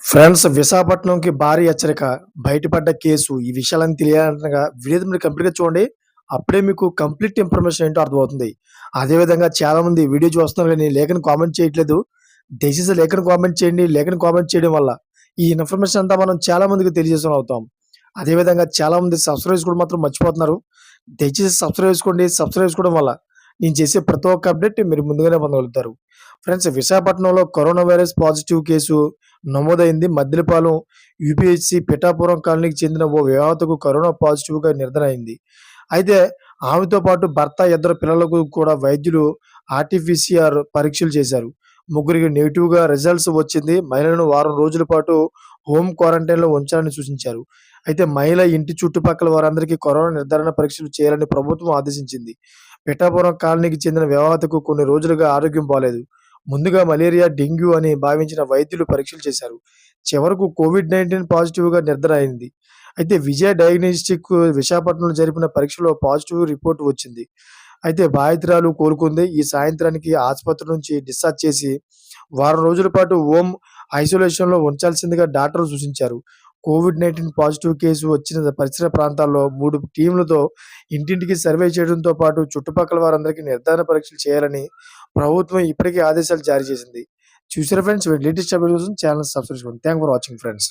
Friends విశాఖపట్నంకి భారీ హెచ్చరిక. బయటపడ్డ కేసు. ఈ విషయాలన్నీ తెలియాలంటనగా వీడియో మీరు కంప్లీట్‌గా చూడండి. అప్పుడే మీకు కంప్లీట్ ఇన్ఫర్మేషన్ ఏంటో అర్థమవుతుంది. అదే విధంగా చాలామంది వీడియో చూస్తున్నారు గానీ లేఖను కామెంట్ చేయట్లేదు. దయచేసి లేఖను కామెంట్ చేయండి. లేఖను కామెంట్ చేయడం వల్ల ఈ ఇన్ఫర్మేషన్ అంతా మనం చాలా మందికి తెలియజేసేవాళ్ళం అవుతాం. అదే విధంగా చాలామంది సబ్స్క్రైబ్ చేసుకోవడం మాత్రం మర్చిపోతున్నారు. దయచేసి సబ్స్క్రైబ్ చేసుకోండి. సబ్స్క్రైబ్ చేసుకోవడం వల్ల నేను చేసే ప్రతి ఒక్క అప్డేట్ మీరు ముందుగానే పొందగలుగుతారు. ఫ్రెండ్స్ విశాఖపట్నంలో కరోనా వైరస్ పాజిటివ్ కేసు నమోదైంది. మద్దిలపాలెం యూపీహెచ్‌సి పిఠాపురం కాలనీకి చెందిన ఓ వివాహితకు కరోనా పాజిటివ్‌గా నిర్ధారణ అయింది. అయితే ఆమెతో పాటు భర్త, ఇద్దరు పిల్లలకు కూడా వైద్యులు ఆర్టీపీసీఆర్ పరీక్షలు చేశారు. ముగ్గురికి నెగెటివ్‌గా రిజల్ట్స్ వచ్చింది. మహిళలను వారం రోజుల పాటు హోమ్ క్వారంటైన్‌లో ఉంచాలని సూచించారు. అయితే మహిళ ఇంటి చుట్టుపక్కల వారందరికీ కరోనా నిర్ధారణ పరీక్షలు చేయాలని ప్రభుత్వం ఆదేశించింది. పిఠాపురం కాలనీకి చెందిన వివాహితకు కొన్ని రోజులుగా ఆరోగ్యం బాలేదు. ముందుగా మలేరియా, డెంగ్యూ అని భావించిన వైద్యులు పరీక్షలు చేశారు. చివరకు కోవిడ్-19 పాజిటివ్‌గా నిర్ధారణ అయింది. అయితే విజయ డయాగ్నోస్టిక్ విశాఖపట్నంలో జరిపిన పరీక్షలో పాజిటివ్ రిపోర్ట్ వచ్చింది. అయితే బాధితురాలు కోలుకుంది. ఈ సాయంత్రానికి ఆసుపత్రి నుంచి డిశ్చార్జ్ చేసి వారం రోజుల పాటు హోమ్ ఐసోలేషన్‌లో ఉంచాల్సిందిగా డాక్టర్లు సూచించారు. కోవిడ్-19 పాజిటివ్ కేసు వచ్చిన పరిసర ప్రాంతాల్లో 3 టీమ్‌లతో ఇంటింటికి సర్వే చేయడంతో పాటు చుట్టుపక్కల వారందరికీ నిర్ధారణ పరీక్షలు చేయాలని ప్రభుత్వం ఇప్పటికే ఆదేశాలు జారీ చేసింది. చూసారా ఫ్రెండ్స్? లేటెస్ట్ అప్డేట్స్ కోసం ఛానెల్ సబ్స్క్రైబ్ చేసుకోండి. Thanks for watching friends.